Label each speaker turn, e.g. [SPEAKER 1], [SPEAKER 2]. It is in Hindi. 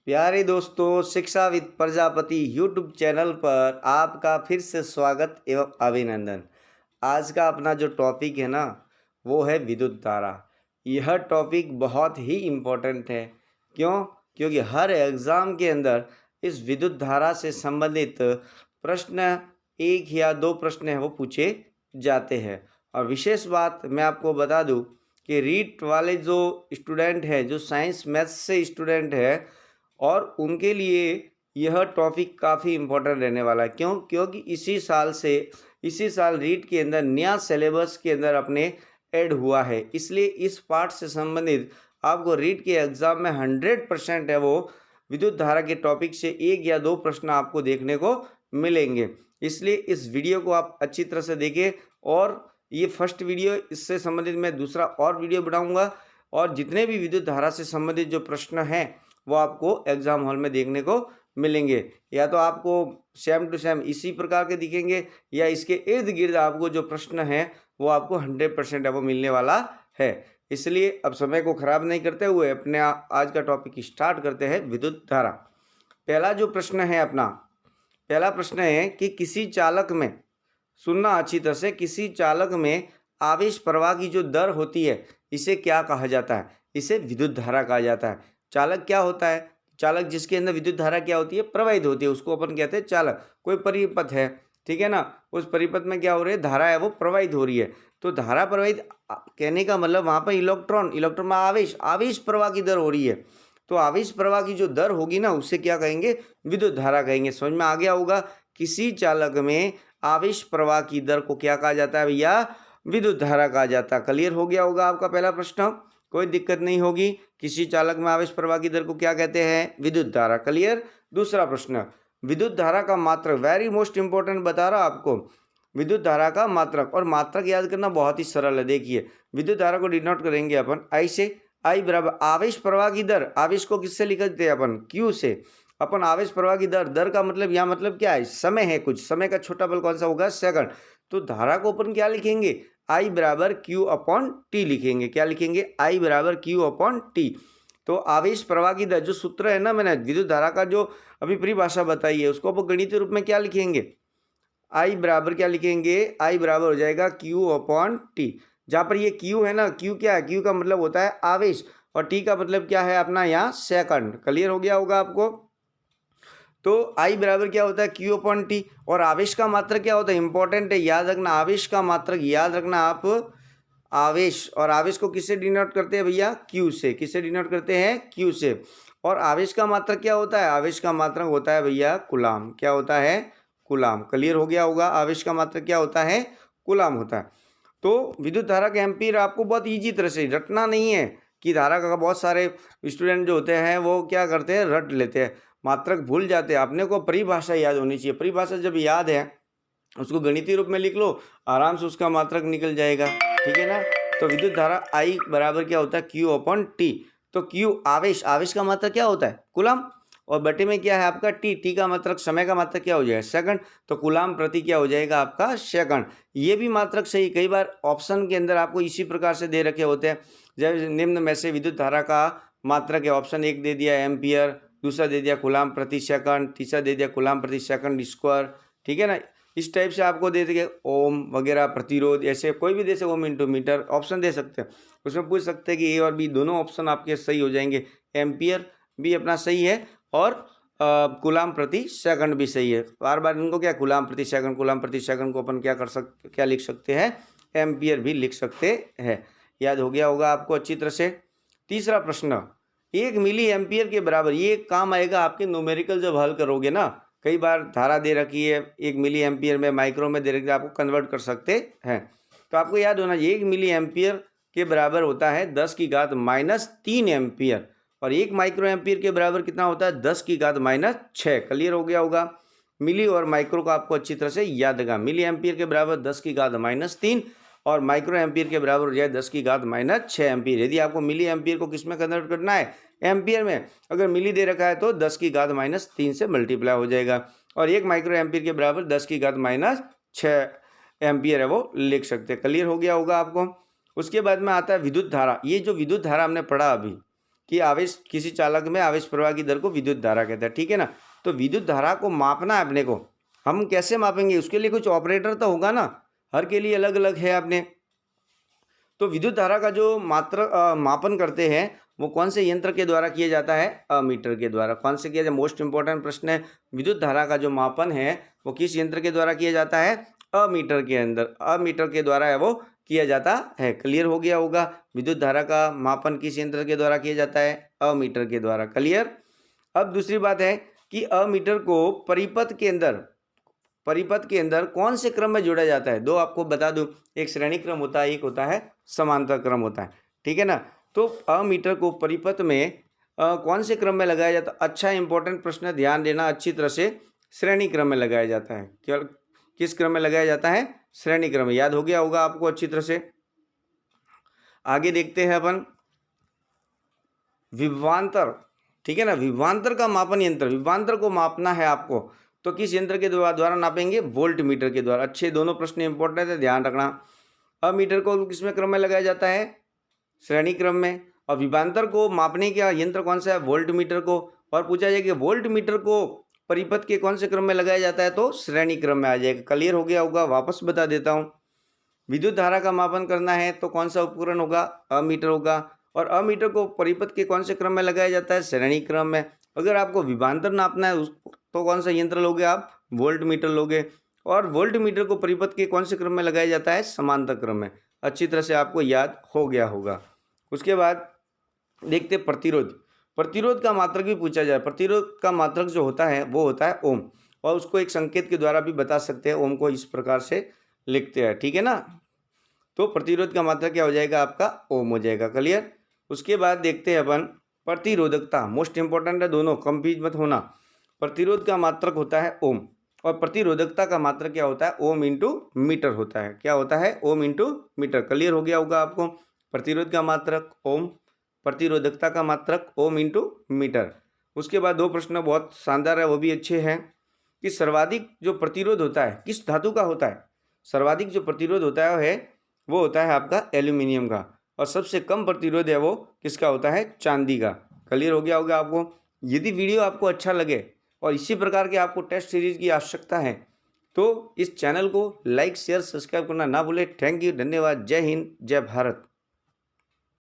[SPEAKER 1] प्यारे दोस्तों, शिक्षा विद प्रजापति यूट्यूब चैनल पर आपका फिर से स्वागत एवं अभिनंदन। आज का अपना जो टॉपिक है ना, वो है विद्युत धारा। यह टॉपिक बहुत ही इम्पोर्टेंट है। क्यों? क्योंकि हर एग्ज़ाम के अंदर इस विद्युत धारा से संबंधित प्रश्न, एक या दो प्रश्न हैं वो पूछे जाते हैं। और विशेष बात मैं आपको बता दूं कि रीट वाले जो स्टूडेंट हैं, जो साइंस मैथ्स से स्टूडेंट है, और उनके लिए यह टॉपिक काफ़ी इम्पोर्टेंट रहने वाला है। क्यों? क्योंकि इसी साल रीट के अंदर नया सिलेबस के अंदर अपने ऐड हुआ है। इसलिए इस पार्ट से संबंधित आपको रीट के एग्ज़ाम में 100% है वो विद्युत धारा के टॉपिक से एक या दो प्रश्न आपको देखने को मिलेंगे। इसलिए इस वीडियो को आप अच्छी तरह से देखें। और ये फर्स्ट वीडियो, इससे संबंधित मैं दूसरा और वीडियो बनाऊंगा, और जितने भी विद्युत धारा से संबंधित जो प्रश्न हैं वो आपको एग्जाम हॉल में देखने को मिलेंगे। या तो आपको सेम टू सेम इसी प्रकार के दिखेंगे, या इसके इर्द गिर्द आपको जो प्रश्न हैं वो आपको 100% वो मिलने वाला है। इसलिए अब समय को खराब नहीं करते हुए अपने आज का टॉपिक स्टार्ट करते हैं, विद्युत धारा। पहला प्रश्न है कि किसी चालक में, सुनना अच्छी तरह से, किसी चालक में आवेश प्रवाह की जो दर होती है इसे क्या कहा जाता है? इसे विद्युत धारा कहा जाता है। चालक क्या होता है? चालक जिसके अंदर विद्युत धारा क्या होती है? प्रवाहित होती है, उसको अपन कहते हैं चालक। कोई परिपथ है, ठीक है ना, उस परिपथ में क्या हो रही है? धारा है वो प्रवाहित हो रही है। तो धारा प्रवाहित कहने का मतलब वहाँ पर इलेक्ट्रॉन में आवेश प्रवाह की दर हो रही है। तो आवेश प्रवाह की जो दर होगी ना, उससे क्या कहेंगे? विद्युत धारा कहेंगे। समझ में आ गया होगा? किसी चालक में आवेश प्रवाह की दर को क्या कहा जाता है भैया? विद्युत धारा कहा जाता है। क्लियर हो गया होगा आपका पहला प्रश्न, कोई दिक्कत नहीं होगी। किसी चालक में आवेश प्रवाह की दर को क्या कहते हैं? विद्युत धारा। क्लियर। दूसरा प्रश्न, विद्युत धारा का मात्रक, वेरी मोस्ट इंपॉर्टेंट बता रहा आपको, विद्युत धारा का मात्रक। और मात्रक याद करना बहुत ही सरल है। देखिए, विद्युत धारा को डिनोट करेंगे अपन आई से। आई बराबर आवेश प्रवाह की दर। आवेश को किससे लिखते हैं अपन? क्यू से। अपन आवेश प्रवाह की दर का मतलब यहाँ मतलब क्या है? समय है। कुछ समय का छोटा बल कौन सा होगा? सेकंड। तो धारा को अपन क्या लिखेंगे? आई बराबर क्यू अपॉन टी लिखेंगे। क्या लिखेंगे? आई बराबर क्यू अपॉन टी। तो आवेश प्रवाह की दर, जो सूत्र है ना, मैंने विद्युत धारा का जो अभी परिभाषा बताई है, उसको अपन गणितीय रूप में क्या लिखेंगे? आई बराबर क्या लिखेंगे? आई बराबर हो जाएगा क्यू अपॉन टी। जहाँ पर ये क्यू है ना, क्यू क्या है? क्यू का मतलब होता है आवेश, और टी का मतलब क्या है अपना यहाँ? सेकंड। क्लियर हो गया होगा आपको? तो आई बराबर क्या होता है? Q upon T. और आवेश का मात्रक क्या होता है? इंपॉर्टेंट है, याद रखना। आवेश का मात्रक याद रखना आप। आवेश, और आवेश को किससे डिनोट करते हैं भैया? क्यू से। किससे डिनोट करते हैं? क्यू से। और आवेश का मात्रक क्या होता है? आवेश का मात्रक होता है भैया कूलाम। क्या होता है? कूलाम। क्लियर हो गया होगा? आवेश का मात्रक क्या होता है? कूलाम होता है। तो विद्युत धारा का एम्पीयर आपको बहुत ईजी तरह से रटना नहीं है, कि धारा का बहुत सारे स्टूडेंट जो होते हैं वो क्या करते हैं? रट लेते हैं, मात्रक भूल जाते हैं। अपने को परिभाषा याद होनी चाहिए। परिभाषा जब याद है, उसको गणितीय रूप में लिख लो, आराम से उसका मात्रक निकल जाएगा। ठीक है ना? तो विद्युत धारा आई बराबर क्या होता है? Q upon T. तो क्यू आवेश, आवेश का मात्रक क्या होता है? कूलम। और बटे में क्या है आपका? टी। टी का मात्रक, समय का मात्रक क्या हो जाएगा? सेकंड। तो कूलाम प्रति क्या हो जाएगा आपका? सेकंड। ये भी मात्रक सही। कई बार ऑप्शन के अंदर आपको इसी प्रकार से दे रखे होते हैं। जब निम्न में से विद्युत धारा का मात्रक है, ऑप्शन एक दे दिया एम्पियर, दूसरा दे दिया कूलाम प्रति सेकंड, तीसरा दे दिया कूलाम प्रति सेकंड स्क्वायर। ठीक है ना? इस टाइप से आपको दे देंगे ओम वगैरह, प्रतिरोध, ऐसे कोई भी दे सकते, ओम इंटू मीटर ऑप्शन दे सकते हैं। उसमें पूछ सकते हैं कि ए और बी दोनों ऑप्शन आपके सही हो जाएंगे। एम्पियर भी अपना सही है, और कूलाम प्रति सेकंड भी सही है। बार बार इनको क्या, कूलाम प्रति सेकंड, कूलाम प्रति सेकंड को अपन क्या लिख सकते हैं? एम्पियर भी लिख सकते हैं। याद हो गया होगा आपको अच्छी तरह से। तीसरा प्रश्न, 1 मिली एम्पियर के बराबर, ये काम आएगा आपके न्यूमेरिकल जब हल करोगे ना। कई बार धारा दे रखी है 1 मिली एम्पियर में, माइक्रो में दे रखी है, आपको कन्वर्ट कर सकते हैं। तो आपको याद होना चाहिए 1 मिली एम्पियर के बराबर होता है 10⁻³ एम्पियर, और 1 माइक्रो एम्पियर के बराबर कितना होता है? 10⁻⁶। क्लियर हो गया होगा? मिली और माइक्रो को आपको अच्छी तरह से याद रखा। मिली एम्पियर के बराबर 10⁻³ और माइक्रो एम्पियर के बराबर हो जाए 10⁻⁶ एम्पियर। यदि आपको मिली एम्पियर को किस में कन्वर्ट करना है? एम्पियर में। अगर मिली दे रखा है तो 10⁻³ से मल्टीप्लाई हो जाएगा, और 1 माइक्रो एम्पियर के बराबर 10⁻⁶ एम्पियर है वो लिख सकते हैं। क्लियर हो गया होगा आपको? उसके बाद में आता है विद्युत धारा। ये जो विद्युत धारा हमने पढ़ा अभी, कि आवेश, किसी चालक में आवेश प्रवाह की दर को विद्युत धारा कहते हैं, ठीक है ना। तो विद्युत धारा को मापना है अपने को, हम कैसे मापेंगे, उसके लिए कुछ ऑपरेटर तो होगा ना, हर के लिए अलग अलग है अपने। तो विद्युत धारा का जो मापन करते हैं वो कौन से यंत्र के द्वारा किया जाता है, अमीटर के द्वारा। कौन से किया जाए, मोस्ट इंपॉर्टेंट प्रश्न है। विद्युत धारा का जो मापन है वो किस यंत्र के द्वारा किया जाता है, अमीटर के अंदर, अमीटर के द्वारा है वो किया जाता है। क्लियर हो गया होगा, विद्युत धारा का मापन किस यंत्र के द्वारा किया जाता है, अमीटर के द्वारा। क्लियर। अब दूसरी बात है कि अमीटर को परिपथ के अंदर कौन से क्रम में जोड़ा जाता है। दो आपको बता दूं, एक श्रेणी क्रम होता है, एक होता है समांतर क्रम होता है, ठीक है ना। तो अमीटर को परिपथ में कौन से क्रम में लगाया जाता है, अच्छा इंपॉर्टेंट प्रश्न है, ध्यान देना अच्छी तरह से। श्रेणी क्रम में लगाया जाता है। केवल किस क्रम में लगाया जाता है, श्रेणी क्रम में। याद हो गया होगा आपको अच्छी तरह से। आगे देखते हैं अपन विभवांतर, ठीक है ना। विभवांतर का मापन यंत्र, विभवांतर को मापना है आपको, तो किस यंत्र के द्वारा नापेंगे, वोल्ट मीटर के द्वारा। अच्छे दोनों प्रश्न इंपॉर्टेंट है, ध्यान रखना। अमीटर को किसमें क्रम में लगाया जाता है, श्रेणी क्रम में। और विभवांतर को मापने का यंत्र कौन सा है, वोल्ट मीटर को। और पूछा जाए कि वोल्ट मीटर को परिपथ के कौन से क्रम में लगाया जाता है, तो श्रेणी क्रम में आ जाएगा। क्लियर हो गया होगा, वापस बता देता हूँ। विद्युत धारा का मापन करना है तो कौन सा उपकरण होगा, अमीटर होगा। और अमीटर को परिपथ के कौन से क्रम में लगाया जाता है, श्रेणी क्रम में। अगर आपको विभवांतर नापना है तो कौन सा यंत्र लोगे आप, वोल्ट मीटर लोगे। और वोल्ट मीटर को परिपथ के कौन से क्रम में लगाया जाता है, समांतर क्रम में। अच्छी तरह से आपको याद हो गया होगा। उसके बाद देखते प्रतिरोध। प्रतिरोध का मात्रक भी पूछा जाए। प्रतिरोध का मात्रक जो होता है वो होता है ओम, और उसको एक संकेत के द्वारा भी बता सकते हैं। ओम को इस प्रकार से लिखते हैं, ठीक है ना। तो प्रतिरोध का मात्रक क्या हो जाएगा, आपका ओम हो जाएगा। क्लियर। उसके बाद देखते हैं अपन प्रतिरोधकता, मोस्ट इंपॉर्टेंट है दोनों, कंफ्यूज मत होना। प्रतिरोध का मात्रक होता है ओम, और प्रतिरोधकता का मात्रक क्या होता है, ओम इंटू मीटर होता है। क्या होता है, ओम इंटू मीटर। क्लियर हो गया होगा आपको। प्रतिरोध का मात्रक ओम, प्रतिरोधकता का मात्रक ओम इंटू मीटर। उसके बाद दो प्रश्न बहुत शानदार है, वो भी अच्छे हैं कि सर्वाधिक जो प्रतिरोध होता है किस धातु का होता है। सर्वाधिक जो प्रतिरोध होता है वो होता है आपका एल्यूमिनियम का, और सबसे कम प्रतिरोध है वो किसका होता है, चांदी का। क्लियर हो गया होगा आपको। यदि वीडियो आपको अच्छा लगे और इसी प्रकार के आपको टेस्ट सीरीज की आवश्यकता है तो इस चैनल को लाइक शेयर सब्सक्राइब करना ना भूलें। थैंक यू, धन्यवाद। जय हिंद, जय भारत।